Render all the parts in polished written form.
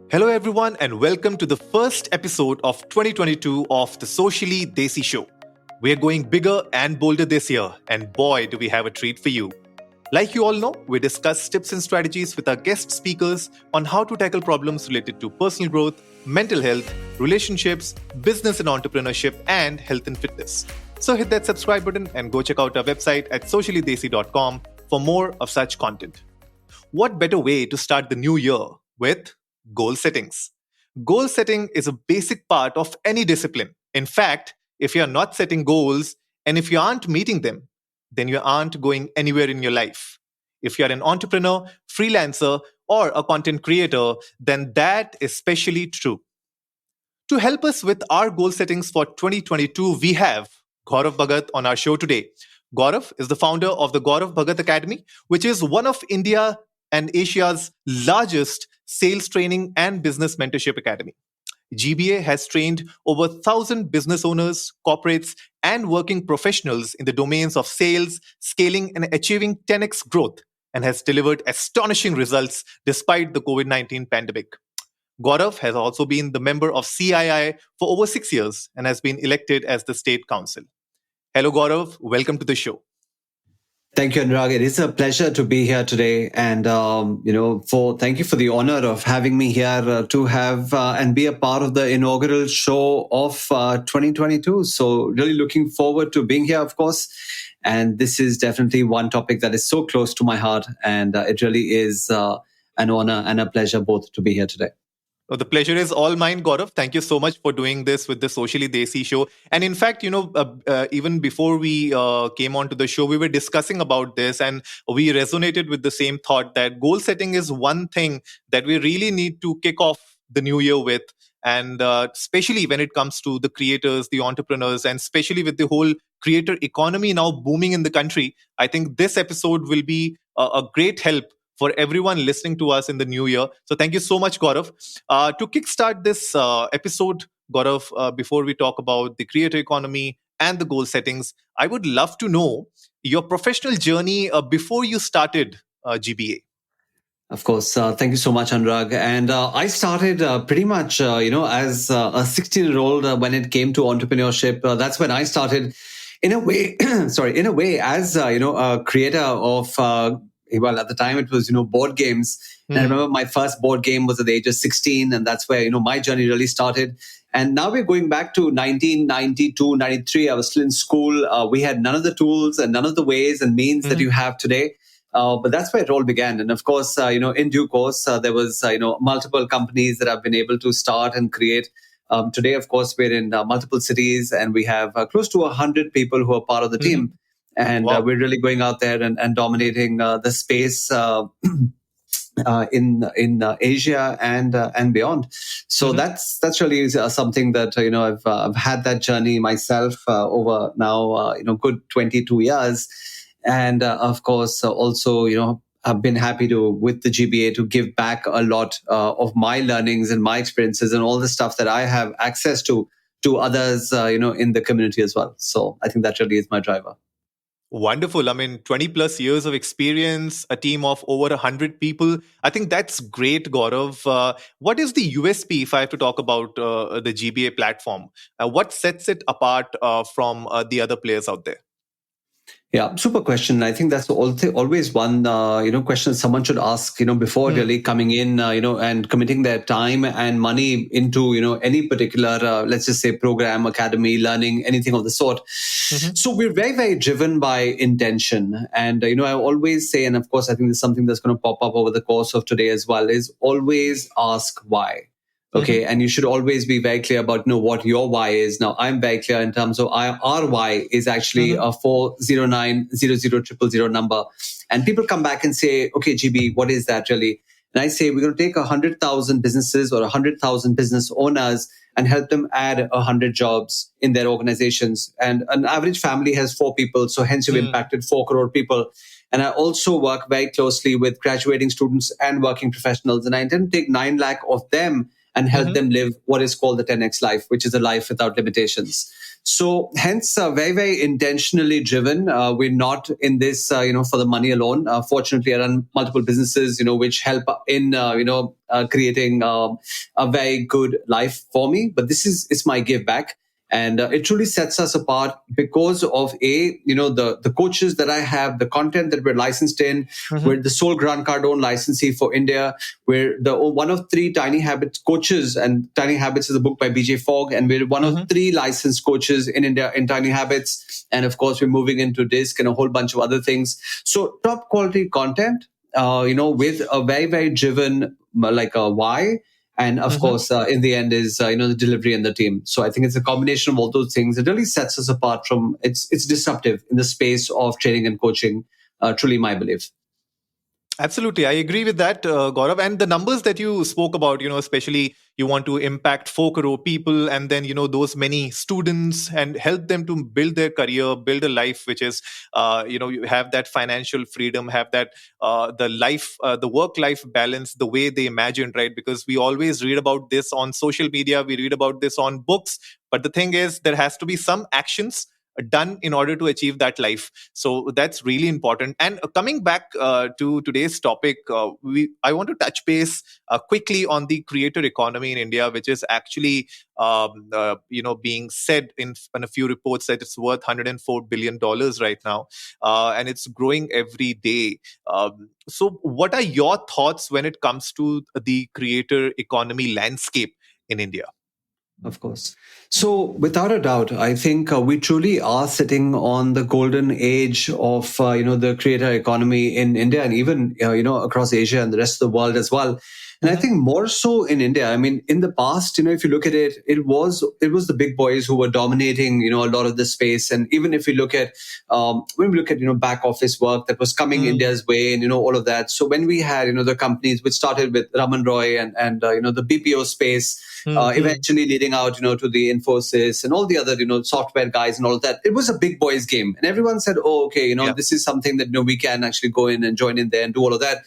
Hello, everyone, and welcome to the first episode of 2022 of the Socially Desi Show. We're going bigger and bolder this year, and boy, do we have a treat for you. Like you all know, we discuss tips and strategies with our guest speakers on how to tackle problems related to personal growth, mental health, relationships, business and entrepreneurship, and health and fitness. So hit that subscribe button and go check out our website at sociallydesi.com for more of such content. What better way to start the new year with goal settings? Goal setting is a basic part of any discipline. In fact, if you're not setting goals and if you aren't meeting them, then you aren't going anywhere in your life. If you're an entrepreneur, freelancer, or a content creator, then that is especially true. To help us with our goal settings for 2022, we have Gaurav Bhagat on our show today. Gaurav is the founder of the Gaurav Bhagat Academy, which is one of India and Asia's largest sales training and business mentorship academy. GBA has trained over 1,000 business owners, corporates, and working professionals in the domains of sales, scaling, and achieving 10x growth, and has delivered astonishing results despite the COVID 19 pandemic. Gaurav has also been the member of CII for over 6 years and has been elected as the state council. Hello, Gaurav. Welcome to the show. Thank you, Anurag. It is a pleasure to be here today, and thank you for the honor of having me here to have and be a part of the inaugural show of 2022. So, really looking forward to being here, of course. And this is definitely one topic that is so close to my heart, and it really is an honor and a pleasure both to be here today. The pleasure is all mine, Gaurav. Thank you so much for doing this with the Socially Desi show. And in fact, even before we came onto the show, we were discussing about this and we resonated with the same thought that goal setting is one thing that we really need to kick off the new year with. And especially when it comes to the creators, the entrepreneurs, and especially with the whole creator economy now booming in the country, I think this episode will be a great help for everyone listening to us in the new year. So thank you so much, Gaurav. To kickstart this episode, Gaurav, before we talk about the creator economy and the goal settings, I would love to know your professional journey before you started GBA. Of course. Thank you so much, Anurag. And I started pretty much, as a 16-year-old when it came to entrepreneurship. That's when I started, in a way, as, a creator of at the time it was, board games. And I remember my first board game was at the age of 16. And that's where, my journey really started. And now we're going back to 1992, 93. I was still in school. We had none of the tools and none of the ways and means that you have today. But that's where it all began. And of course, in due course, there was, multiple companies that I've been able to start and create. Today, of course, we're in multiple cities and we have close to 100 people who are part of the team. And Wow. we're really going out there and dominating the space in Asia and beyond. So that's really something that I've had that journey myself over now good 22 years, and of course also I've been happy to with the GBA to give back a lot of my learnings and my experiences and all the stuff that I have access to others in the community as well. So I think that really is my driver. Wonderful. I mean, 20 plus years of experience, a team of over 100 people. I think that's great, Gaurav. What is the USP, if I have to talk about the GBA platform? What sets it apart from the other players out there? Yeah, super question. I think that's always one question someone should ask before really coming in and committing their time and money into any particular let's just say program, academy, learning, anything of the sort. So we're very, very driven by intention, and I always say, and of course I think this is something that's going to pop up over the course of today as well, is always ask why. Okay. And you should always be very clear about what your why is. Now, I'm very clear in terms of our why is actually a 4090000 number. And people come back and say, okay, GB, what is that really? And I say, we're going to take 100,000 businesses or 100,000 business owners and help them add 100 jobs in their organizations. And an average family has 4 people. So hence you've impacted 4 crore people. And I also work very closely with graduating students and working professionals. And I intend to take 9 lakh of them and help them live what is called the 10x life, which is a life without limitations. So hence, very, very intentionally driven. We're not in this, for the money alone. Fortunately, I run multiple businesses, which help in, creating a very good life for me. But it's my give back. And it truly sets us apart because of the coaches that I have, the content that we're licensed in. Mhm. We're the sole Grant Cardone licensee for India. We're the one of three Tiny Habits coaches, and Tiny Habits is a book by BJ Fogg, and we're one of Mhm. three licensed coaches in India in Tiny Habits. And of course, we're moving into Disc and a whole bunch of other things. So top quality content, with a very, very driven, like a why. And of Mhm. course, in the end is the delivery and the team. So I think it's a combination of all those things. It really sets us apart from it's disruptive in the space of training and coaching. Truly, my belief. Absolutely. I agree with that, Gaurav. And the numbers that you spoke about, especially you want to impact 4 crore people and then, those many students and help them to build their career, build a life, which is, you have that financial freedom, have that, the work life balance, the way they imagined, right? Because we always read about this on social media, we read about this on books. But the thing is, there has to be some actions done in order to achieve that life. So that's really important. And coming back to today's topic, I want to touch base quickly on the creator economy in India, which is actually being said in a few reports that it's worth $104 billion right now, and it's growing every day. So what are your thoughts when it comes to the creator economy landscape in India? Of course. So, without a doubt, I think we truly are sitting on the golden age of the creator economy in India, and even across Asia and the rest of the world as well. And I Mhm. think more so in India. I mean, in the past, if you look at it, it was the big boys who were dominating a lot of the space. And even if you look at when we look at back office work that was coming Mm. India's way, and all of that. So when we had the companies which started with Raman Roy and the BPO space, Mhm. eventually leading out, to the Infosys and all the other, software guys and all of that. It was a big boys game, and everyone said, "Oh, okay, Yeah. this is something that we can actually go in and join in there and do all of that."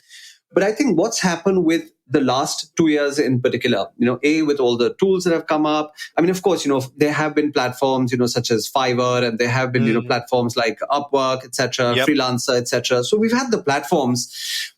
But I think what's happened with the last 2 years in particular, with all the tools that have come up. I mean, of course, there have been platforms, such as Fiverr, and there have been, Mm. platforms like Upwork, etc., Yep. Freelancer, etc. So we've had the platforms,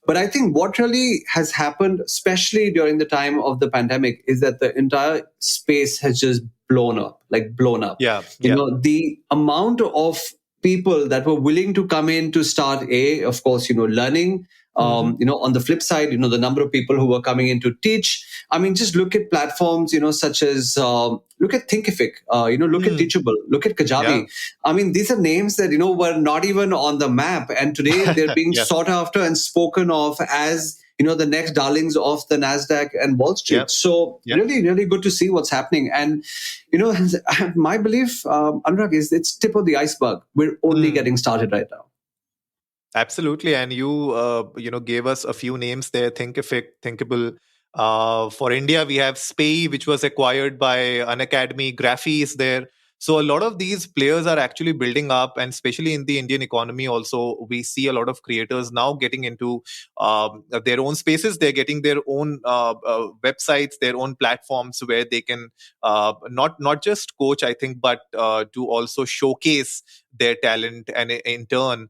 but I think what really has happened, especially during the time of the pandemic, is that the entire space has just blown up, like blown up. Yeah. Yeah. The amount of people that were willing to come in to start of course, learning. Mhm. On the flip side, the number of people who were coming in to teach. I mean, just look at platforms, such as look at Thinkific, look at Mm. Teachable, look at Yeah. Kajabi. I mean, these are names that were not even on the map, and today they're being Yeah. sought after and spoken of as the next darlings of the Nasdaq and Wall Yeah. Street. So Yeah. really, really good to see what's happening. And my belief, Anurag, is it's tip of the iceberg. We're only Mm. getting started right now. Absolutely. And you gave us a few names there. Thinkific, Thinkable. For India, we have Spay, which was acquired by Unacademy. Graphy is there. So a lot of these players are actually building up, and especially in the Indian economy, also we see a lot of creators now getting into their own spaces. They're getting their own websites, their own platforms where they can not just coach, I think, but to also showcase their talent and in turn.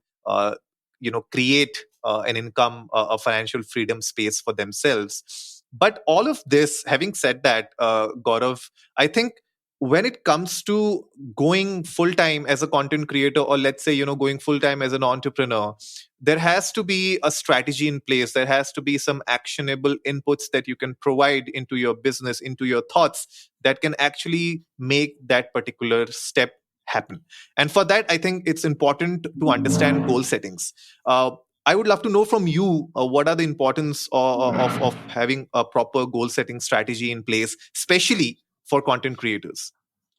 Create an income, a financial freedom space for themselves. But all of this, having said that, Gaurav, I think when it comes to going full time as a content creator, or let's say going full time as an entrepreneur, there has to be a strategy in place. There has to be some actionable inputs that you can provide into your business, into your thoughts, that can actually make that particular step happen. And for that, I think it's important to understand goal settings. uh, I would love to know from you, what are the importance of having a proper goal setting strategy in place, especially for content creators.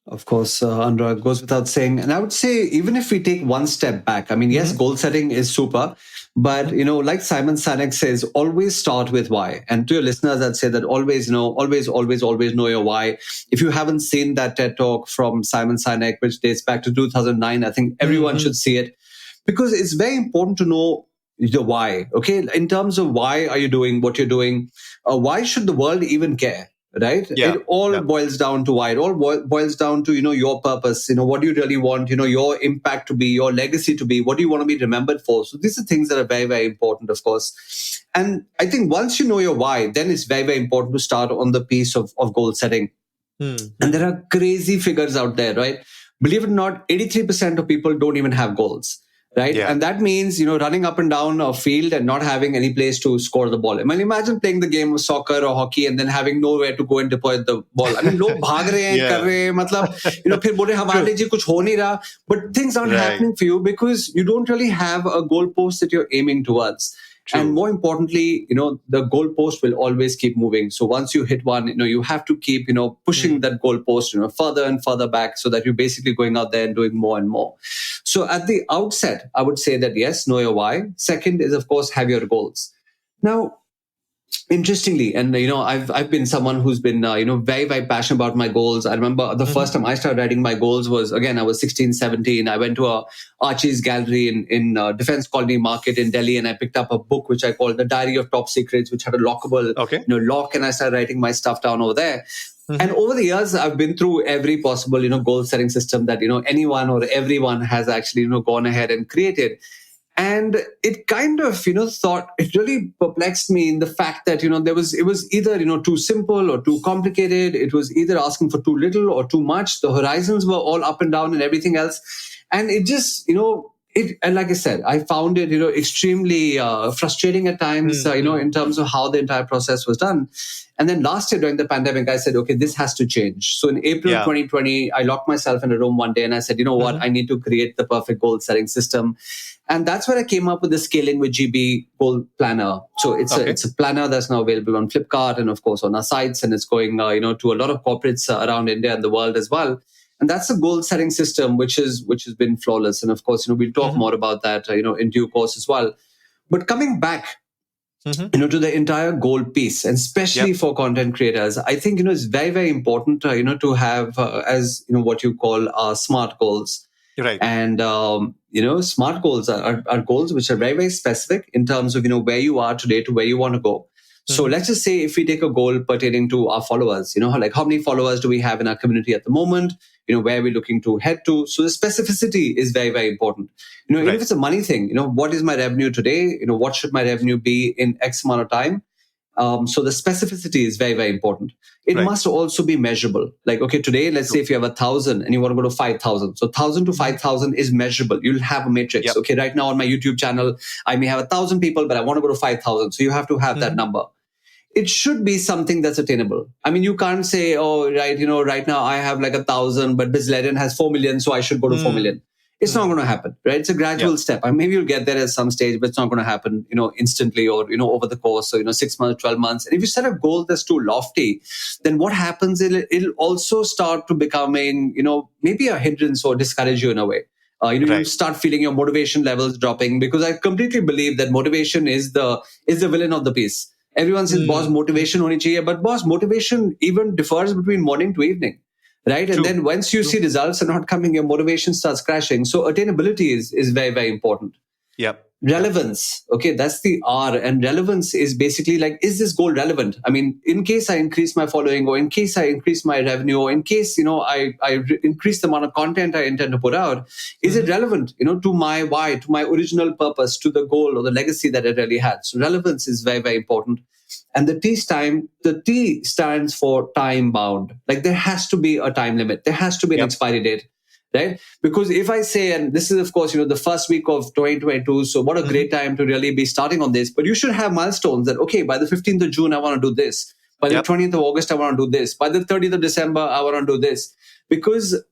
Of course, Anurag, goes without saying. And I would say, even if we take one step back, I mean, yes, Mm-hmm. goal setting is super, but, Mm-hmm. like Simon Sinek says, always start with why. And to your listeners, I'd say that always, always know your why. If you haven't seen that TED talk from Simon Sinek, which dates back to 2009, I think everyone Mm-hmm. should see it, because it's very important to know the why. Okay. In terms of why are you doing what you're doing? Why should the world even care? right? Yeah. It all Yeah. boils down to why. It all boils down to, your purpose, what do you really want, your impact to be, your legacy to be, what do you want to be remembered for? So these are things that are very, very important, of course. And I think once you know your why, then it's very, very important to start on the piece of goal setting. And there are crazy figures out there, right? Believe it or not, 83% of people don't even have goals, right? Yeah. And that means, running up and down a field and not having any place to score the ball. I mean, imagine playing the game of soccer or hockey and then having nowhere to go and deploy the ball. I mean, लोग भाग रहे हैं, कर Yeah. रहे हैं, मतलब, फिर बोले हमारे लिए जी कुछ हो नहीं रहा, but things aren't Right. happening for you because you don't really have a goalpost that you're aiming towards. True. And more importantly, the goalpost will always keep moving. So once you hit one, you have to keep, pushing that goalpost, further and further back so that you're basically going out there and doing more and more. So at the outset, I would say that yes, know your why. Second is, of course, have your goals. Now, interestingly, and I've been someone who's been very, very passionate about my goals. I remember the first time I started writing my goals was, again, I was 16, 17. I went to a Archie's gallery in Defense Colony Market in Delhi, and I picked up a book which I called The Diary of Top Secrets, which had a lockable lock, and I started writing my stuff down over there. And over the years, I've been through every possible goal setting system that anyone or everyone has actually gone ahead and created. And it kind of, it really perplexed me in the fact that, it was either, too simple or too complicated. It was either asking for too little or too much. The horizons were all up and down and everything else. And it just, and like I said, I found it, extremely frustrating at times, in terms of how the entire process was done. And then last year during the pandemic, I said, okay, this has to change. So in April 2020, I locked myself in a room one day and I said, what? I need to create the perfect goal setting system. And that's where I came up with the Scaling with GB Goal Planner. So it's a planner that's now available on Flipkart and of course on our sites, and it's going to a lot of corporates around India and the world as well. And that's a goal setting system which has been flawless. And of course, we'll talk more about that in due course as well. But coming back to the entire goal piece, and especially for content creators, I think it's very, very important to have as what you call SMART goals. Right. And SMART goals are goals which are very, very specific in terms of where you are today to where you want to go. So let's just say if we take a goal pertaining to our followers, like how many followers do we have in our community at the moment? Where we're looking to head to. So the specificity is very, very important. Even if it's a money thing, what is my revenue today? What should my revenue be in X amount of time? So the specificity is very, very important. It must also be measurable. Like, okay, today, let's say if you have 1,000 and you want to go to 5,000. So 1,000 to 5,000 is measurable. You'll have a matrix. Yep. Okay, right now on my YouTube channel, I may have 1,000 people, but I want to go to 5,000. So you have to have that number. It should be something that's attainable. I mean, you can't say, oh, right, right now I have like 1,000, but Bizlarian has 4 million, so I should go to 4 million. It's not going to happen, right? It's a gradual step. I mean, maybe you'll get there at some stage, but it's not going to happen, instantly or, over the course of, 6 months, 12 months. And if you set a goal that's too lofty, then what happens, it'll also start to becoming, maybe a hindrance or discourage you in a way. You start feeling your motivation levels dropping, because I completely believe that motivation is the villain of the piece. Everyone says, boss, motivation honi chahiye, but boss, motivation even differs between morning to evening, right? True. And then once you see results are not coming, your motivation starts crashing. So attainability is very, very important. Yep. Relevance, okay, that's the R. And relevance is basically like, is this goal relevant? I mean, in case I increase my following, or in case I increase my revenue, or in case, I increase the amount of content I intend to put out, is it relevant, to my why, to my original purpose, to the goal or the legacy that I really had? So relevance is very, very important. And the T stands for time bound. Like there has to be a time limit. There has to be an expiry date. Right? Because if I say, and this is, of course, the first week of 2022, so what a great time to really be starting on this. But you should have milestones that, okay, by the 15th of June, I want to do this. By the 20th of August, I want to do this. By the 30th of December, I want to do this. Because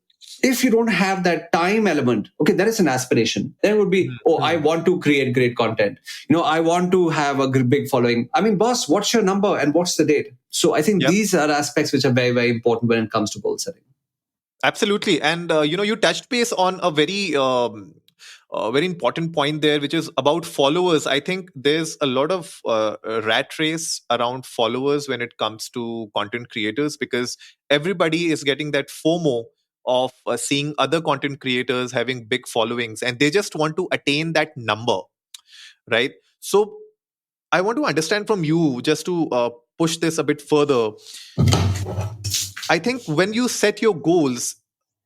if you don't have that time element, okay, that is an aspiration. Then it would be, I want to create great content. I want to have a big following. I mean, boss, what's your number and what's the date? So I think these are aspects which are very, very important when it comes to goal setting. Absolutely. And, you touched base on a very important point there, which is about followers. I think there's a lot of rat race around followers when it comes to content creators, because everybody is getting that FOMO of seeing other content creators having big followings, and they just want to attain that number, right? So I want to understand from you, just to push this a bit further. I think when you set your goals,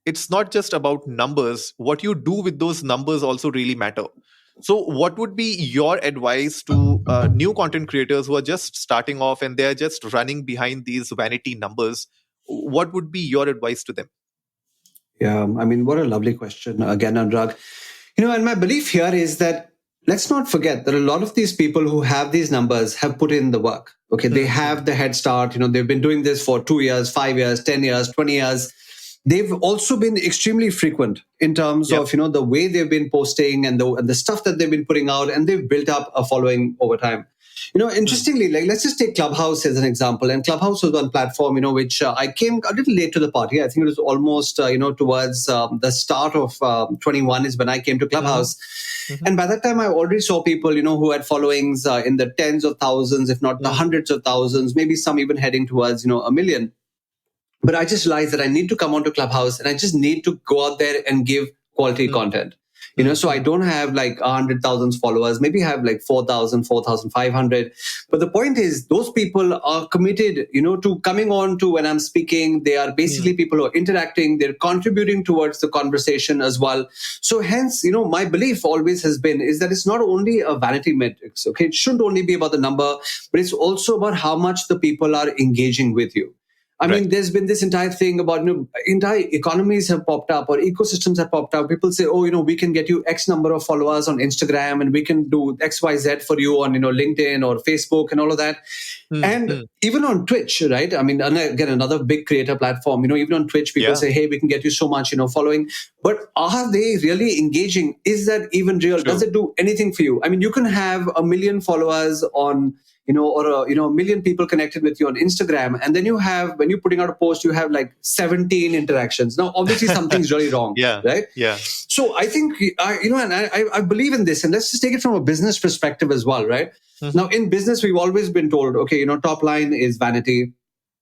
it's not just about numbers. What you do with those numbers also really matter. So what would be your advice to new content creators who are just starting off and they're just running behind these vanity numbers? What would be your advice to them? Yeah, I mean, what a lovely question again, Anurag. And my belief here is that let's not forget that a lot of these people who have these numbers have put in the work. Okay, they have the head start. They've been doing this for 2 years, 5 years, 10 years, 20 years. They've also been extremely frequent in terms Yep. of the way they've been posting and the stuff that they've been putting out, and they've built up a following over time. Interestingly, like let's just take Clubhouse as an example. And Clubhouse was one platform, which I came a little late to the party. I think it was almost, towards the start of 21 is when I came to Clubhouse. And by that time, I already saw people, who had followings in the tens of thousands, if not the hundreds of thousands, maybe some even heading towards, a million. But I just realized that I need to come onto Clubhouse and I just need to go out there and give quality content. So I don't have like 100,000 followers, maybe have like 4,000, 4,500. But the point is, those people are committed, to coming on to when I'm speaking. They are basically people who are interacting, they're contributing towards the conversation as well. So hence, my belief always has been is that it's not only a vanity metrics. Okay, it shouldn't only be about the number, but it's also about how much the people are engaging with you. I mean, there's been this entire thing about, entire economies have popped up or ecosystems have popped up. People say, oh, we can get you X number of followers on Instagram and we can do X, Y, Z for you on, LinkedIn or Facebook and all of that. And even on Twitch, right? I mean, again, another big creator platform, even on Twitch, people say, hey, we can get you so much, following. But are they really engaging? Is that even real? True. Does it do anything for you? I mean, you can have 1 million followers on or a million people connected with you on Instagram, and then you have, when you're putting out a post, you have like 17 interactions. Now, obviously, something's really wrong, right? Yeah. So I think, and I believe in this, and let's just take it from a business perspective as well, right? Now, in business, we've always been told, okay, top line is vanity.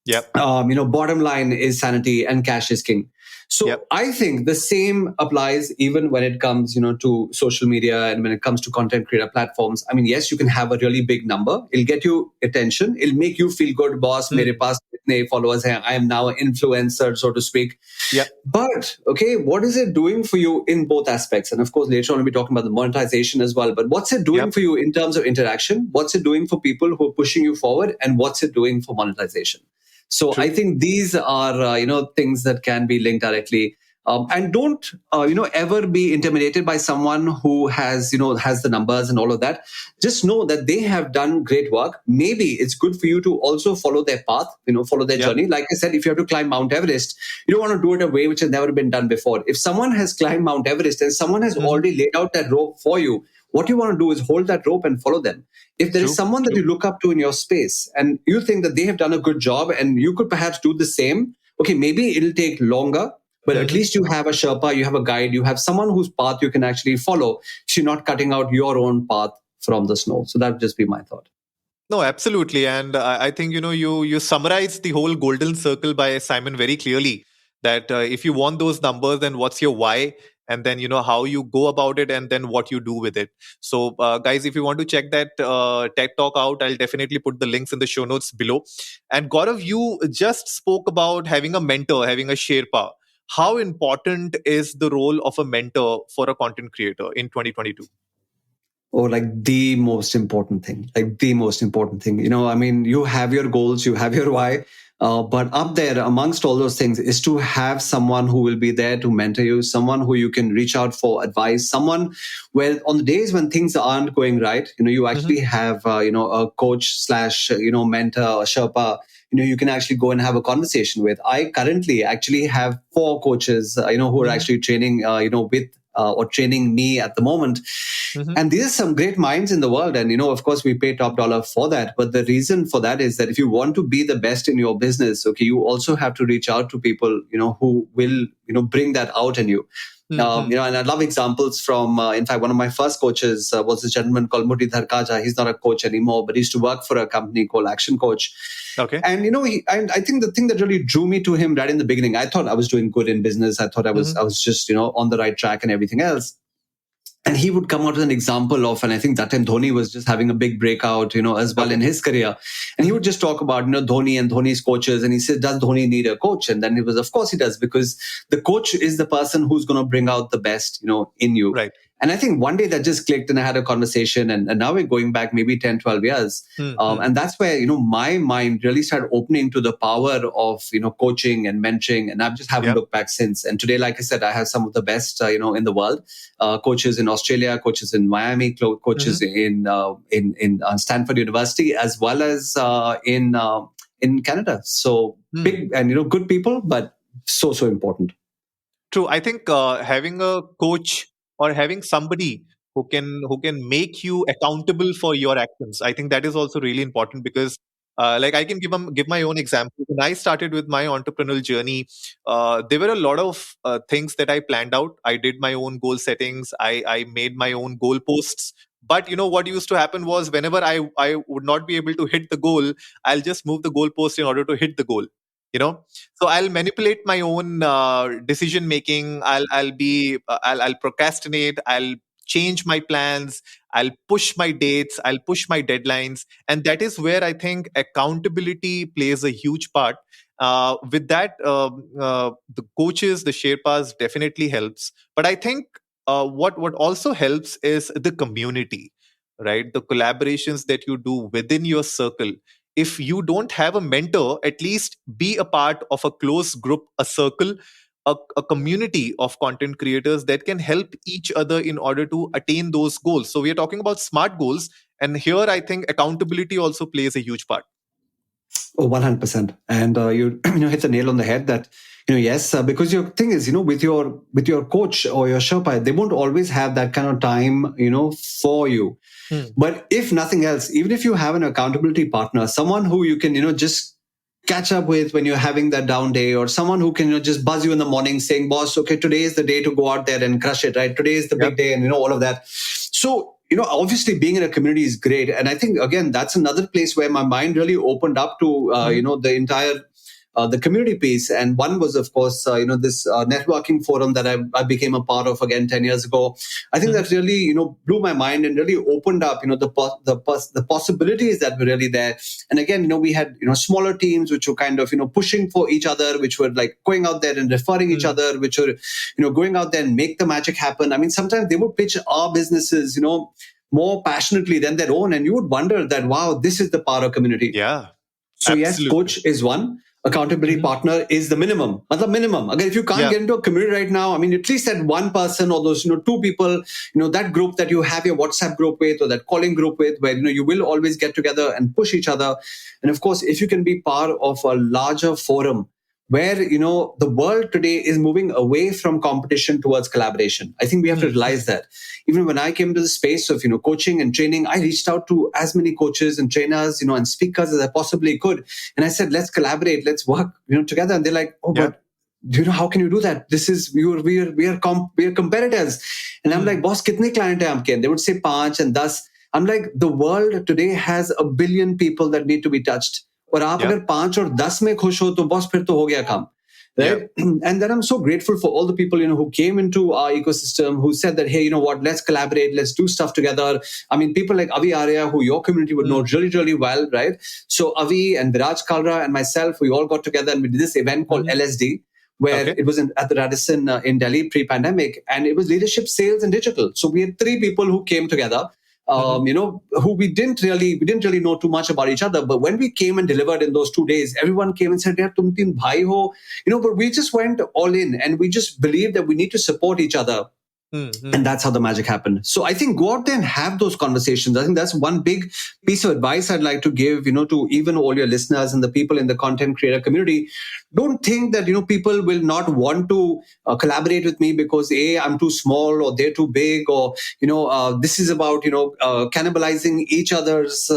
Yep. Bottom line is sanity, and cash is king. So I think the same applies even when it comes, to social media and when it comes to content creator platforms. I mean, yes, you can have a really big number. It'll get you attention. It'll make you feel good, boss. Mere paas itne followers hai. I am now an influencer, so to speak. Yep. But, okay, what is it doing for you in both aspects? And of course, later on, we'll be talking about the monetization as well. But what's it doing for you in terms of interaction? What's it doing for people who are pushing you forward? And what's it doing for monetization? So I think these are, things that can be linked directly. And don't, ever be intimidated by someone who has the numbers and all of that. Just know that they have done great work. Maybe it's good for you to also follow their path, follow their journey. Like I said, if you have to climb Mount Everest, you don't want to do it a way which has never been done before. If someone has climbed Mount Everest and someone has already laid out that rope for you, what you want to do is hold that rope and follow them. If there is someone that you look up to in your space and you think that they have done a good job and you could perhaps do the same, okay, maybe it'll take longer, but at least you have a Sherpa, you have a guide, you have someone whose path you can actually follow. So you're not cutting out your own path from the snow. So that would just be my thought. No, absolutely. And I think, you summarized the whole golden circle by Simon very clearly, that if you want those numbers, then what's your why? And then, how you go about it and then what you do with it. So, guys, if you want to check that TED Talk out, I'll definitely put the links in the show notes below. And Gaurav, you just spoke about having a mentor, having a Sherpa. How important is the role of a mentor for a content creator in 2022? Oh, like the most important thing, I mean, you have your goals, you have your why. But up there amongst all those things is to have someone who will be there to mentor you, someone who you can reach out for advice, someone where on the days when things aren't going right, you actually have, a coach slash, mentor or Sherpa, you can actually go and have a conversation with. I currently actually have 4 coaches, who are actually training, with or training me at the moment. And these are some great minds in the world. And, of course, we pay top dollar for that. But the reason for that is that if you want to be the best in your business, okay, you also have to reach out to people, who will, bring that out in you. And I love examples from, in fact, one of my first coaches was this gentleman called Muti Dharkaja. He's not a coach anymore, but he used to work for a company called Action Coach. Okay. And, and I think the thing that really drew me to him right in the beginning, I thought I was doing good in business. I thought I was just, on the right track and everything else. And he would come out with an example of, and I think that time Dhoni was just having a big breakout, as well in his career. And he would just talk about, Dhoni and Dhoni's coaches. And he said, does Dhoni need a coach? And then it was, of course he does, because the coach is the person who's going to bring out the best, in you. Right. And I think one day that just clicked and I had a conversation, and now we're going back maybe 10, 12 years. And that's where, my mind really started opening to the power of, coaching and mentoring. And I just haven't looked back since. And today, like I said, I have some of the best, in the world, coaches in Australia, coaches in Miami, coaches in Stanford University, as well as in Canada. So big and, good people, but so important. True. I think having a coach or having somebody who can make you accountable for your actions, I think that is also really important, because like I can give my own example. When I started with my entrepreneurial journey, there were a lot of things that I planned out. I did my own goal settings. I made my own goal posts. But what used to happen was, whenever I would not be able to hit the goal, I'll just move the goal post in order to hit the goal. So I'll manipulate my own decision making. I'll procrastinate. I'll change my plans. I'll push my dates. I'll push my deadlines. And that is where I think accountability plays a huge part. With that, the coaches, the Sherpas definitely helps. But I think what also helps is the community, right? The collaborations that you do within your circle. If you don't have a mentor, at least be a part of a close group, a circle, a community of content creators that can help each other in order to attain those goals. So we are talking about smart goals. And here I think accountability also plays a huge part. Oh, 100%. And you hit the nail on the head that, yes, because your thing is, with your coach or your Sherpa, they won't always have that kind of time, for you. But if nothing else, even if you have an accountability partner, someone who you can, just catch up with when you're having that down day, or someone who can just buzz you in the morning saying, boss, okay, today is the day to go out there and crush it, right? Today is the big day, and all of that. So, obviously being in a community is great. And I think, again, that's another place where my mind really opened up to, the entire the community piece. And one was, of course, this networking forum that I became a part of again 10 years ago. I think that really, blew my mind and really opened up, the possibilities that were really there. And again, we had, smaller teams which were kind of, pushing for each other, which were like going out there and referring each other, which were, going out there and make the magic happen. I mean, sometimes they would pitch our businesses, more passionately than their own. And you would wonder that, wow, this is the power of community. Yeah. So absolutely. Yes, coach is one. Accountability partner is the minimum. Minimum. Again, if you can't get into a community right now, I mean, at least that one person or those, two people, that group that you have your WhatsApp group with or that calling group with, where, you will always get together and push each other. And of course, if you can be part of a larger forum where, the world today is moving away from competition towards collaboration. I think we have to realize that. Even when I came to the space of, coaching and training, I reached out to as many coaches and trainers, and speakers as I possibly could. And I said, let's collaborate, let's work, together. And they're like, oh, but how can you do that? This is, we are competitors. And I'm like, boss, kitne client hai aapke? And they would say 5 and 10. I'm like, the world today has 1 billion people that need to be touched. और आप अगर 5 और 10 में खुश हो तो बस फिर तो हो गया काम, right? And then I'm so grateful for all the people who came into our ecosystem, who said that, hey, what, let's collaborate, let's do stuff together. I mean, people like Avi Arya, who your community would know really, really well, right? So Avi and Viraj Kalra and myself, we all got together and we did this event called LSD, where it was at the Radisson in Delhi pre-pandemic, and it was leadership, sales, and digital. So we had 3 people who came together. Who we didn't really know too much about each other. But when we came and delivered in those 2 days, everyone came and said, "Yeah, tum teen bhai ho," but we just went all in and we just believed that we need to support each other. And that's how the magic happened. So I think go out there and have those conversations. I think that's one big piece of advice I'd like to give, to even all your listeners and the people in the content creator community. Don't think that, people will not want to collaborate with me because A, I'm too small or they're too big, or, this is about, cannibalizing each other's,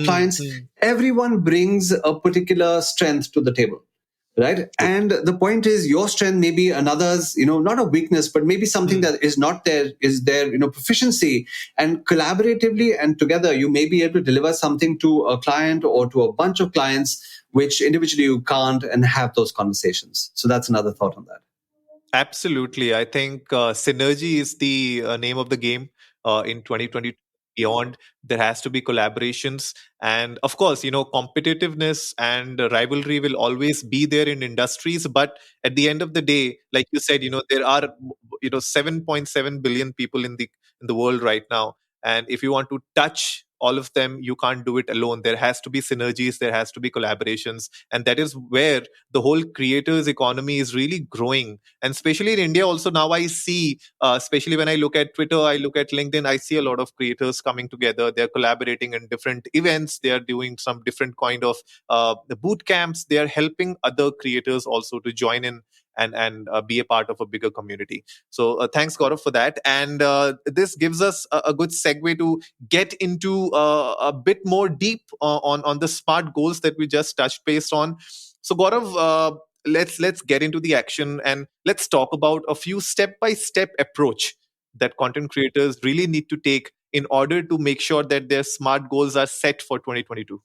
clients. Everyone brings a particular strength to the table. Right. And the point is, your strength may be another's, not a weakness, but maybe something that is not there, is their, proficiency. And collaboratively and together, you may be able to deliver something to a client or to a bunch of clients, which individually you can't, and have those conversations. So that's another thought on that. Absolutely. I think synergy is the name of the game. in 2020 beyond. There has to be collaborations, and of course, competitiveness and rivalry will always be there in industries. But at the end of the day, like you said, there are 7.7 billion people in the world right now, and if you want to touch all of them, you can't do it alone. There has to be synergies, there has to be collaborations, and that is where the whole creators economy is really growing. And especially in India also, now I see, especially when I look at Twitter, I look at LinkedIn, I see a lot of creators coming together. They're collaborating in different events, they are doing some different kind of the boot camps. They are helping other creators also to join in and be a part of a bigger community. So thanks, Gaurav, for that. And this gives us a good segue to get into a bit more deep on the smart goals that we just touched base on. So, Gaurav, let's get into the action, and let's talk about a few step by step approach that content creators really need to take in order to make sure that their smart goals are set for 2022.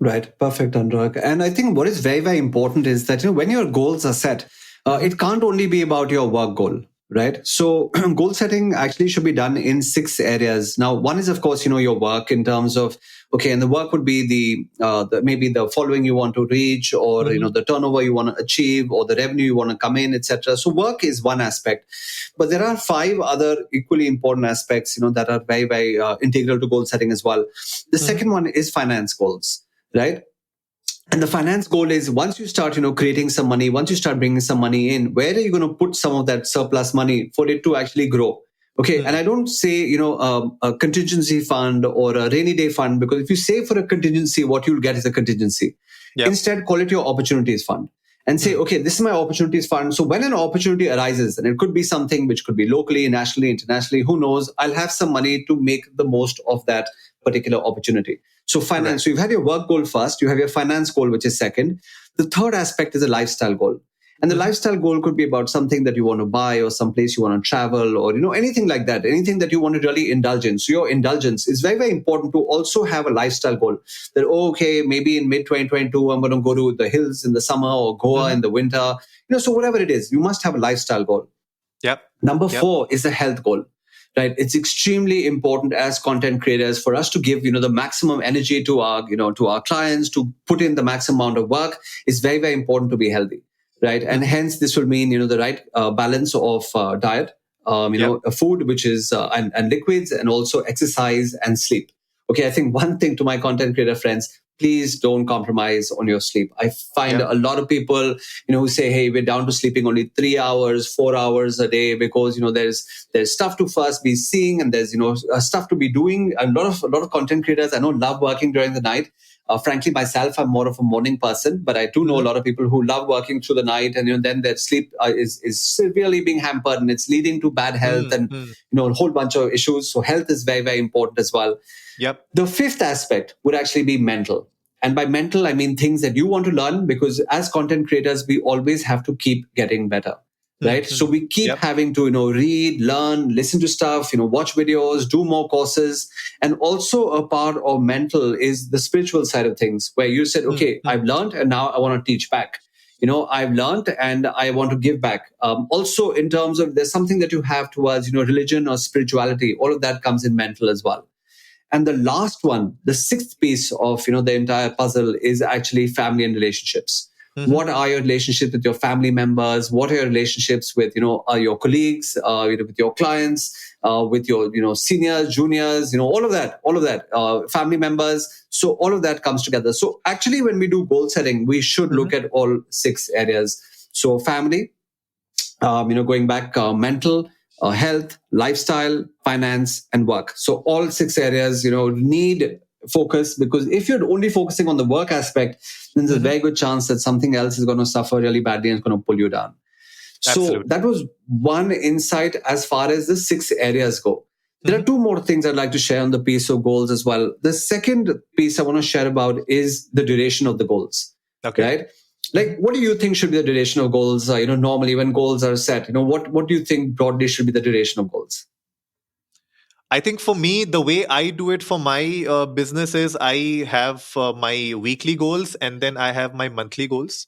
Right, perfect, Anurag. And I think what is very, very important is that when your goals are set, it can't only be about your work goal, right? So goal setting actually should be done in 6 areas. Now, one is, of course, your work in terms of okay, and the work would be the maybe the following you want to reach, or the turnover you want to achieve, or the revenue you want to come in, etc. So work is one aspect, but there are 5 other equally important aspects, that are very, very integral to goal setting as well. The second one is finance goals, right? And the finance goal is once you start, creating some money, once you start bringing some money in, where are you going to put some of that surplus money for it to actually grow? Okay. And I don't say, a contingency fund or a rainy day fund, because if you save for a contingency, what you'll get is a contingency. Yep. Instead, call it your opportunities fund and say, okay, this is my opportunities fund. So when an opportunity arises, and it could be something which could be locally, nationally, internationally, who knows, I'll have some money to make the most of that particular opportunity. So finance, right. So you've had your work goal first, you have your finance goal, which is second. The third aspect is a lifestyle goal. And the lifestyle goal could be about something that you want to buy, or some place you want to travel, or, anything like that, anything that you want to really indulge in. So your indulgence is very, very important to also have a lifestyle goal that, okay, maybe in mid 2022, I'm going to go to the hills in the summer or Goa in the winter, so whatever it is, you must have a lifestyle goal. Yep. Number 4 is the health goal. Right, it's extremely important as content creators for us to give the maximum energy to our clients, to put in the maximum amount of work. It's very, very important to be healthy, right? And hence this will mean the right balance of diet, food, which is and liquids, and also exercise and sleep. Okay, I think one thing to my content creator friends: please don't compromise on your sleep. I find a lot of people, who say, hey, we're down to sleeping only 3 hours, 4 hours a day, because, there's stuff to first be seeing, and there's, stuff to be doing. A lot of content creators I know love working during the night. Frankly, myself, I'm more of a morning person, but I do know a lot of people who love working through the night, and then their sleep is severely being hampered, and it's leading to bad health and a whole bunch of issues. So health is very, very important as well. Yep. The fifth aspect would actually be mental. And by mental, I mean things that you want to learn, because as content creators, we always have to keep getting better. Right. So we keep having to, read, learn, listen to stuff, watch videos, do more courses. And also a part of mental is the spiritual side of things, where you said, okay, I've learned and now I want to teach back. I've learned and I want to give back. Also, in terms of there's something that you have towards, religion or spirituality, all of that comes in mental as well. And the last one, the sixth piece of, the entire puzzle is actually family and relationships. What are your relationships with your family members? What are your relationships with, your colleagues, with your clients, with your, seniors, juniors, all of that, family members. So all of that comes together. So actually, when we do goal setting, we should look at all 6 areas. So family, going back, mental, health, lifestyle, finance, and work. So all 6 areas, need focus, because if you're only focusing on the work aspect, then there's a very good chance that something else is going to suffer really badly and it's going to pull you down. Absolutely. So that was one insight as far as the 6 areas go. There are 2 more things I'd like to share on the piece of goals as well. The second piece I want to share about is the duration of the goals. Okay. Right? Like, what do you think should be the duration of goals? Normally when goals are set, what do you think broadly should be the duration of goals? I think for me, the way I do it for my business is I have my weekly goals, and then I have my monthly goals.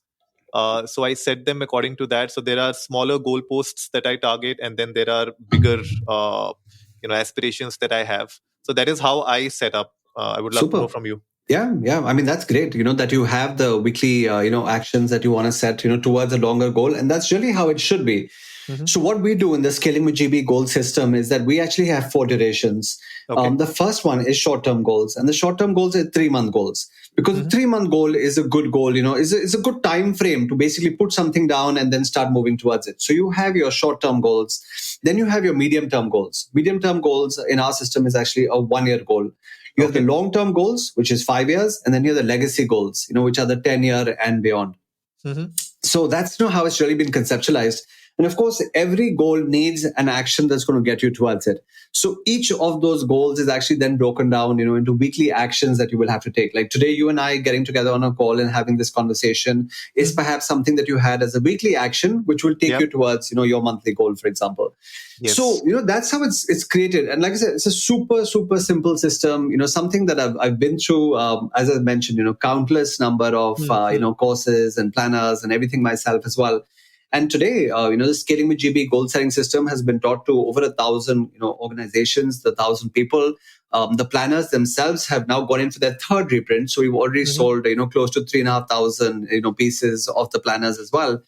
So I set them according to that. So there are smaller goalposts that I target, and then there are bigger aspirations that I have. So that is how I set up. I would love to know Super. from you. Yeah. I mean, that's great. That you have the weekly, actions that you want to set, towards a longer goal, and that's really how it should be. Hmm. So what we do in the Scaling with GB goal system is that we actually have four durations. Okay. The first one is short-term goals, and the short-term goals are 3-month goals, because the Hmm. 3-month goal is a good goal. Is a good time frame to basically put something down and then start moving towards it. So you have your short-term goals, then you have your medium-term goals. Medium-term goals in our system is actually a 1-year goal. You have the Okay. long-term goals, which is 5 years, and then you have the legacy goals, which are the 10-year and beyond. Hmm. So that's how it's really been conceptualized. And of course, every goal needs an action that's going to get you towards it. So each of those goals is actually then broken down, into weekly actions that you will have to take. Like today, you and I getting together on a call and having this conversation is Hmm. perhaps something that you had as a weekly action, which will take Yep. you towards, your monthly goal, for example. So, Yes. that's how it's created. And like I said, it's a super, super simple system, something that I've been through, as I mentioned, countless number of, Hmm. courses and planners and everything myself as well. And today, the Scaling with GB goal setting system has been taught to over 1,000, organizations, the 1,000 people. The planners themselves have now gone in for their third reprint. So we've already Hmm. sold, close to 3,500, pieces of the planners as well.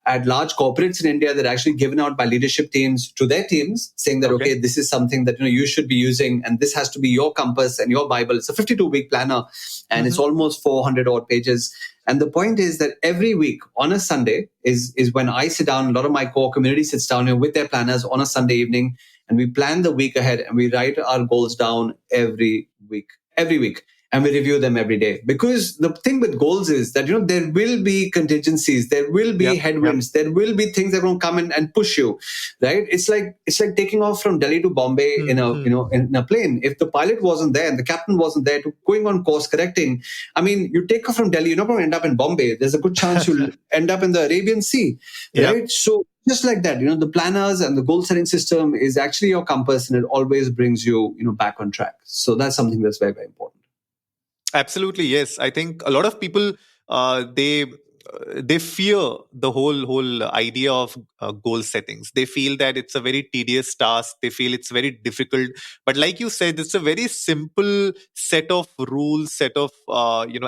At large corporates in India, they're actually given out by leadership teams to their teams, saying that, Okay. okay, this is something that you should be using, and this has to be your compass and your Bible. It's a 52-week planner, and it's Hmm. almost 400 odd pages. And the point is that every week on a Sunday is when I sit down, a lot of my core community sits down with their planners on a Sunday evening, and we plan the week ahead and we write our goals down every week, and we review them every day. Because the thing with goals is that, there will be contingencies, there will be Yep. Yep. headwinds, there will be things that are going to come in and push you, right? It's like taking off from Delhi to Bombay in a, Hmm. in a plane. If the pilot wasn't there and the captain wasn't there to going on course correcting, I mean, you take off from Delhi, you're not going to end up in Bombay. There's a good chance you'll end up in the Arabian Sea, Yep. right? So just like that, the planners and the goal setting system is actually your compass, and it always brings you, back on track. So that's something that's very, very important. Absolutely, yes. I think a lot of people they fear the whole idea of goal settings. They feel that it's a very tedious task. They feel it's very difficult. But like you said, it's a very simple set of rules, set of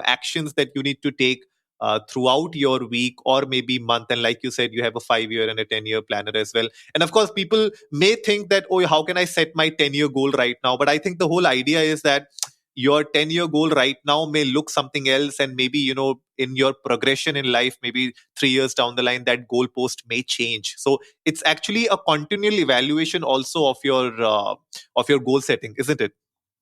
actions that you need to take throughout your week or maybe month. And like you said, you have a 5-year and a 10-year planner as well. And of course, people may think that, oh, how can I set my 10-year goal right now? But I think the whole idea is that your 10-year goal right now may look something else, and maybe in your progression in life, maybe 3 years down the line, that goal post may change. So it's actually a continual evaluation also of your goal setting, isn't it?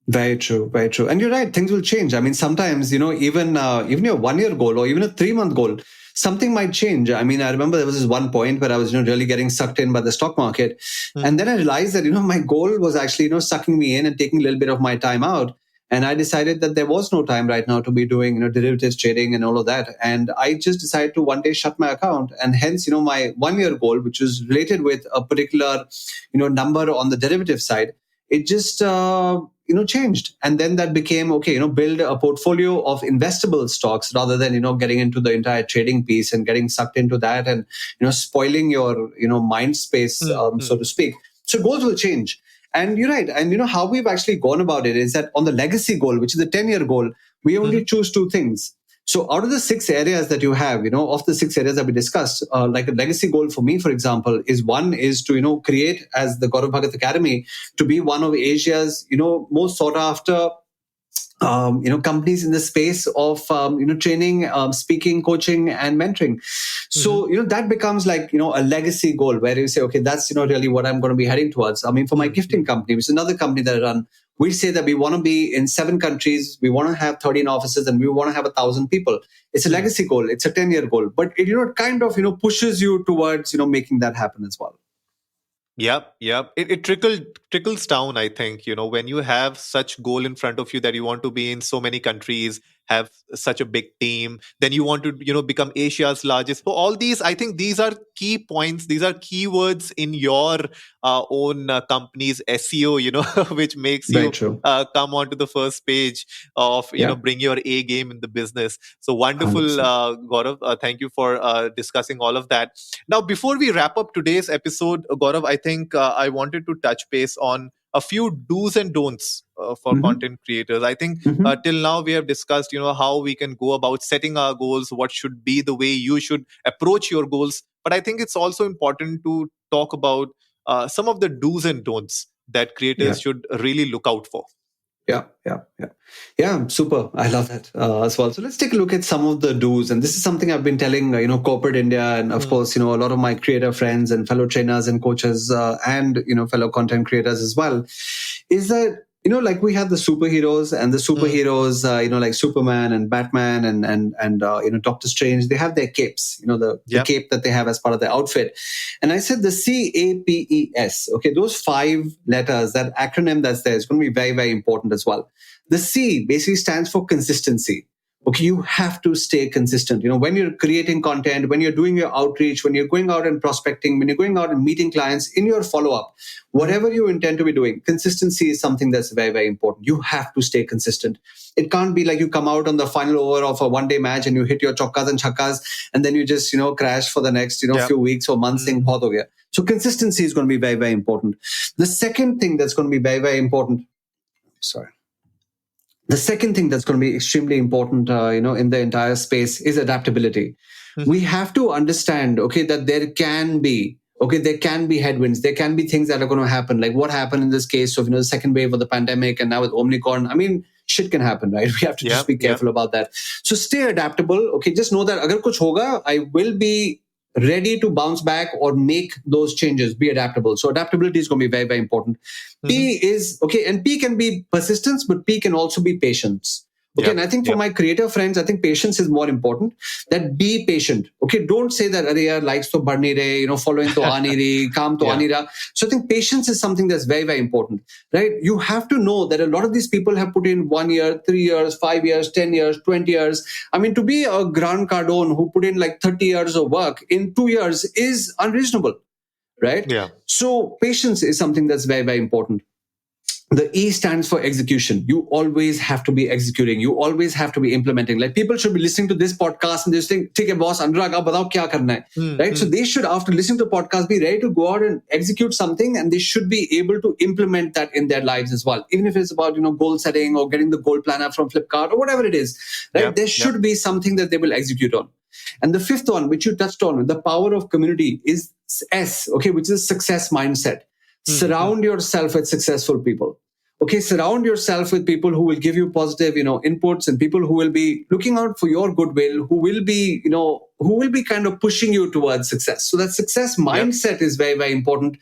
Very true, very true. And you're right, things will change. I mean, sometimes, even your 1-year goal or even a 3-month goal, something might change. I mean, I remember there was this one point where I was, really getting sucked in by the stock market. And Hmm. then I realized that, my goal was actually, sucking me in and taking a little bit of my time out. And I decided that there was no time right now to be doing, derivatives trading and all of that. And I just decided to one day shut my account. And hence, my 1-year goal, which was related with a particular, number on the derivative side, it just changed. And then that became, okay, build a portfolio of investable stocks rather than getting into the entire trading piece and getting sucked into that, and spoiling your mind space, so Hmm. to speak. So goals will change. And you're right. And how we've actually gone about it is that on the legacy goal, which is the 10-year goal, we only Hmm. choose two things. So out of the 6 areas that you have, of the 6 areas that we discussed, like a legacy goal for me, for example, is one is to, create as the Gaurav Bhagat Academy to be one of Asia's, most sought after companies in the space of training, speaking, coaching, and mentoring. Hmm. So that becomes like a legacy goal where you say, okay, that's really what I'm going to be heading towards. I mean, for my gifting Hmm. company, which is another company that I run, we say that we want to be in 7 countries, we want to have 13 offices, and we want to have 1,000 people. It's a Hmm. legacy goal. It's a 10-year goal, but it kind of pushes you towards making that happen as well. Yep, yep. It trickles down. I think when you have such goal in front of you that you want to be in so many countries, have such a big team, then you want to become Asia's largest. So all these, I think, these are key points. These are keywords in your own company's SEO. Which makes Very you true. come onto the first page of Yeah, bring your A game in the business. So wonderful, 100%. Gaurav. Thank you for discussing all of that. Now, before we wrap up today's episode, Gaurav, I think I wanted to touch base on a few do's and don'ts for Mhm. content creators. I think Mhm. till now we have discussed, how we can go about setting our goals, what should be the way you should approach your goals. But I think it's also important to talk about some of the do's and don'ts that Yeah. creators should really look out for. Yeah. Super. I love that as well. So let's take a look at some of the do's, and this is something I've been telling, corporate India, and of course, a lot of my creator friends and fellow trainers and coaches, and fellow content creators as well, is that like we have the superheroes, and the superheroes, like Superman and Batman and Doctor Strange. They have their capes, the Yep. cape that they have as part of their outfit. And I said the CAPES. Okay, those 5 letters, that acronym that's there, is going to be very, very important as well. The C basically stands for consistency. Okay, you have to stay consistent. When you're creating content, when you're doing your outreach, when you're going out and prospecting, when you're going out and meeting clients, in your follow-up, whatever you intend to be doing, consistency is something that's very, very important. You have to stay consistent. It can't be like you come out on the final over of a one-day match and you hit your chokkas and chakkas, and then you just, crash for the next, few weeks or months saying, bahut ho gaya. So consistency is going to be very, very important. The second thing that's going to be very, very important, the second thing that's going to be extremely important, in the entire space is adaptability. We have to understand, that there can be headwinds. There can be things that are going to happen, like what happened in this case of, the second wave of the pandemic, and now with Omicron. I mean, shit can happen, right? We have to just be careful about that. So stay adaptable. Okay, just know that agar kuch hoga, I will be ready to bounce back or make those changes. Be adaptable. So adaptability is going to be very, very important. P is okay, and P can be persistence, but P can also be patience. Okay, and I think for my creator friends, I think patience is more important. That be patient. Okay, don't say that "Arey yaar, likes to बढ़ नहीं रहे, following to aa nahi rahi, काम to aa nahi raha." So I think patience is something that's very, very important, right? You have to know that a lot of these people have put in 1 year, 3 years, 5 years, 10 years, 20 years. I mean, to be a Grant Cardone who put in like 30 years of work in 2 years is unreasonable, right? Yeah. So patience is something that's very, very important. The E stands for execution. You always have to be executing. You always have to be implementing. Like people should be listening to this podcast and just think, "Okay, boss, Anurag, ab batao kya karna hai?" Right? So they should, after listening to the podcast, be ready to go out and execute something, and they should be able to implement that in their lives as well. Even if it's about, goal setting or getting the goal planner from Flipkart or whatever it is, right? There should be something that they will execute on. And the fifth one, which you touched on, the power of community, is S, okay, which is success mindset. Surround yourself with successful people. Okay, surround yourself with people who will give you positive, inputs, and people who will be looking out for your goodwill, who will be kind of pushing you towards success. So that success mindset is very, very important.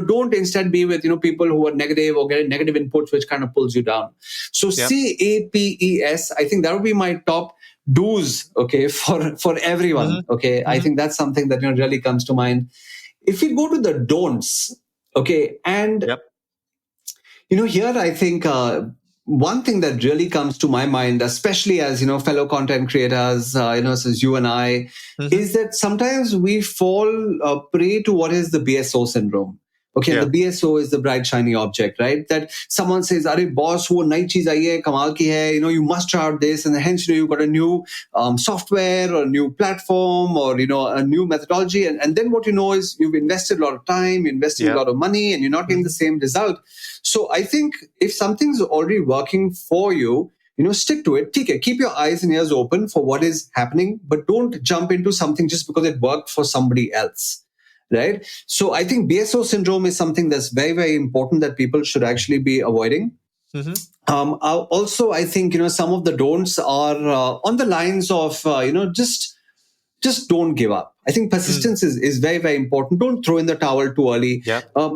Don't instead be with, people who are negative or getting negative inputs, which kind of pulls you down. So CAPES, I think that would be my top do's, okay, for everyone. Okay, I think that's something that really comes to mind. If we go to the don'ts, okay, and here I think one thing that really comes to my mind, especially as fellow content creators, since you and I, is that sometimes we fall prey to what is the BSO syndrome. Okay, the BSO is the bright shiny object, right? That someone says, "Arey boss, wo nayi cheez aayi hai, kamal ki hai. You must try out this," and hence you got a new software or a new platform or a new methodology, and then what is you've invested a lot of time, invested a lot of money, and you're not getting the same result. So I think if something's already working for you, stick to it. Keep your eyes and ears open for what is happening, but don't jump into something just because it worked for somebody else. Right? So I think BSO syndrome is something that's very, very important that people should actually be avoiding. Also, I think, some of the don'ts are on the lines of, just don't give up. I think persistence is very, very important. Don't throw in the towel too early.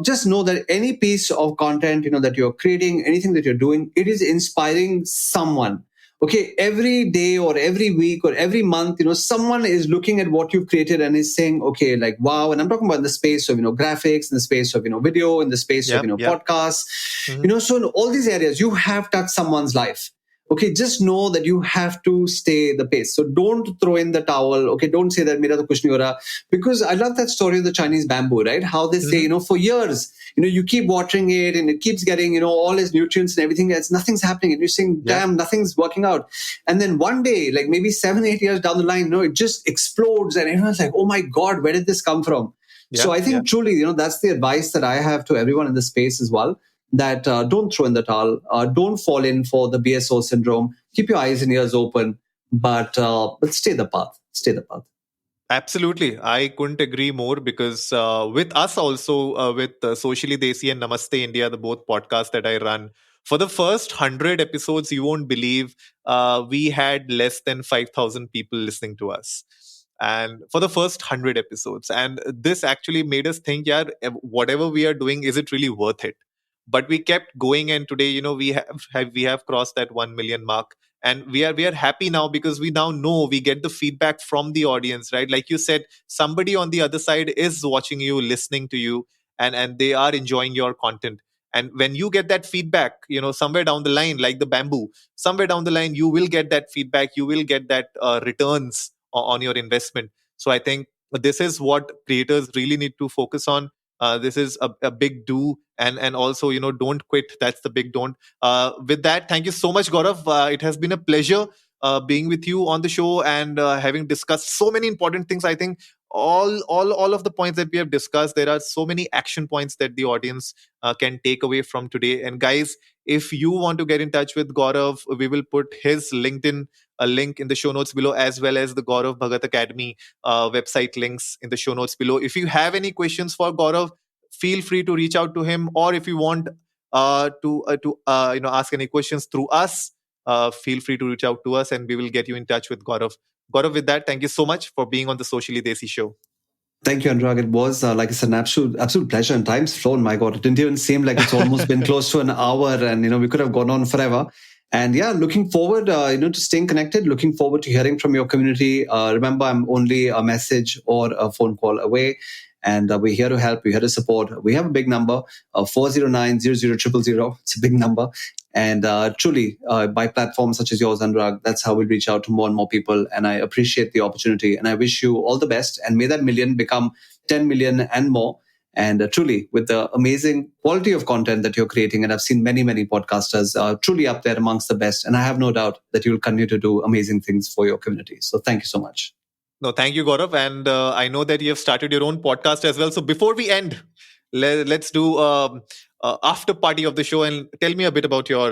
Just know that any piece of content, that you're creating, anything that you're doing, it is inspiring someone. Okay, every day or every week or every month, someone is looking at what you've created and is saying, okay, like, wow. And I'm talking about in the space of, graphics, in the space of, video, in the space of, podcasts, so in all these areas, you have touched someone's life. Okay, just know that you have to stay the pace. So don't throw in the towel. Okay, don't say that mera to kuch nahi ho raha. Because I love that story of the Chinese bamboo, right? How they say, for years, you keep watering it and it keeps getting, all its nutrients and everything else. Nothing's happening. And you're saying, damn, nothing's working out. And then one day, like maybe 7-8 years down the line, it just explodes and everyone's like, oh my God, where did this come from? So I think truly, that's the advice that I have to everyone in the space as well. that don't throw in the towel, don't fall in for the BSO syndrome. Keep your eyes and ears open, but stay the path. Stay the path. Absolutely. I couldn't agree more because with us also, with Socially Desi and Namaste India, the both podcasts that I run, for the first 100 episodes, you won't believe we had less than 5,000 people listening to us. And for the first 100 episodes. And this actually made us think, yeah, whatever we are doing, is it really worth it? But we kept going, and today, we have crossed that 1 million mark, and we are happy now because we now know we get the feedback from the audience, right? Like you said, somebody on the other side is watching you, listening to you, and they are enjoying your content. And when you get that feedback, somewhere down the line, like the bamboo, somewhere down the line you will get that feedback, you will get that returns on your investment. So I think this is what creators really need to focus on. This is a big do, and also, don't quit. That's the big don't. With that, thank you so much, Gaurav. It has been a pleasure being with you on the show, and having discussed so many important things. I think all of the points that we have discussed, there are so many action points that the audience can take away from today. And guys, if you want to get in touch with Gaurav, we will put his LinkedIn a link in the show notes below, as well as the Gaurav Bhagat Academy website links in the show notes below. If you have any questions for Gaurav, feel free to reach out to him, or if you want to ask any questions through us, feel free to reach out to us, and we will get you in touch with Gaurav. Gaurav, with that, thank you so much for being on the Socially Desi show. Thank you, Anurag. It was, like I said, an absolute pleasure. And time's flown. My God, it didn't even seem like it's almost been close to an hour, and we could have gone on forever. And yeah, looking forward, to staying connected. Looking forward to hearing from your community. Remember, I'm only a message or a phone call away. And we're here to help. We're here to support. We have a big number, 409-000000. It's a big number. And truly, by platforms such as yours, Anurag, that's how we reach out to more and more people. And I appreciate the opportunity. And I wish you all the best. And may that million become 10 million and more. And truly, with the amazing quality of content that you're creating, and I've seen many, many podcasters truly up there amongst the best. And I have no doubt that you'll continue to do amazing things for your community. So thank you so much. No, thank you, Gaurav. And I know that you have started your own podcast as well. So before we end, let's do after party of the show, and tell me a bit about your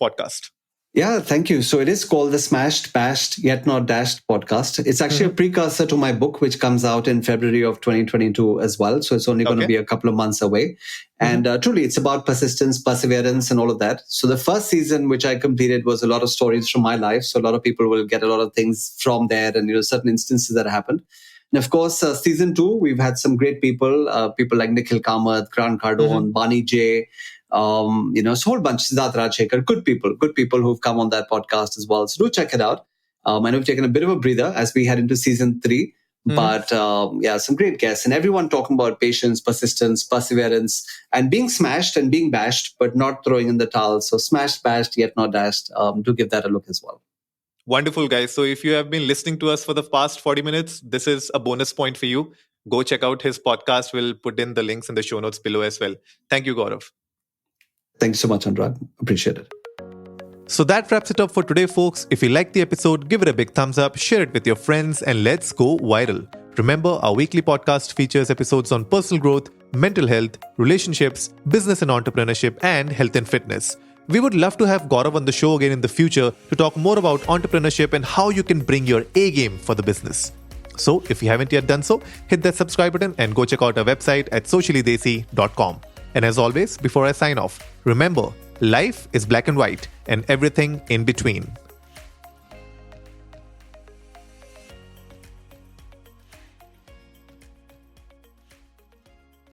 podcast. Yeah, thank you. So it is called the Smashed, Bashed, Yet Not Dashed podcast. It's actually a precursor to my book, which comes out in February of 2022 as well. So it's only going to be a couple of months away. And truly, it's about persistence, perseverance, and all of that. So the first season, which I completed, was a lot of stories from my life. So a lot of people will get a lot of things from there, and certain instances that happened. And of course, season 2, we've had some great people, people like Nikhil Kamath, Grant Cardone, Bani J, so a whole bunch, Siddharth Rajshekar, good people who've come on that podcast as well. So do check it out. I know we've taken a bit of a breather as we head into season 3, but some great guests, and everyone talking about patience, persistence, perseverance, and being smashed and being bashed, but not throwing in the towel. So smashed, bashed, yet not dashed. Do give that a look as well. Wonderful, guys. So if you have been listening to us for the past 40 minutes, this is a bonus point for you. Go check out his podcast. We'll put in the links in the show notes below as well. Thank you, Gaurav. Thanks so much, Anurag. Appreciate it. So that wraps it up for today, folks. If you liked the episode, give it a big thumbs up, share it with your friends, and let's go viral. Remember, our weekly podcast features episodes on personal growth, mental health, relationships, business and entrepreneurship, and health and fitness. We would love to have Gaurav on the show again in the future to talk more about entrepreneurship and how you can bring your A game for the business. So if you haven't yet done so, hit that subscribe button and go check out our website at sociallydesi.com. And as always, before I sign off, remember, life is black and white and everything in between.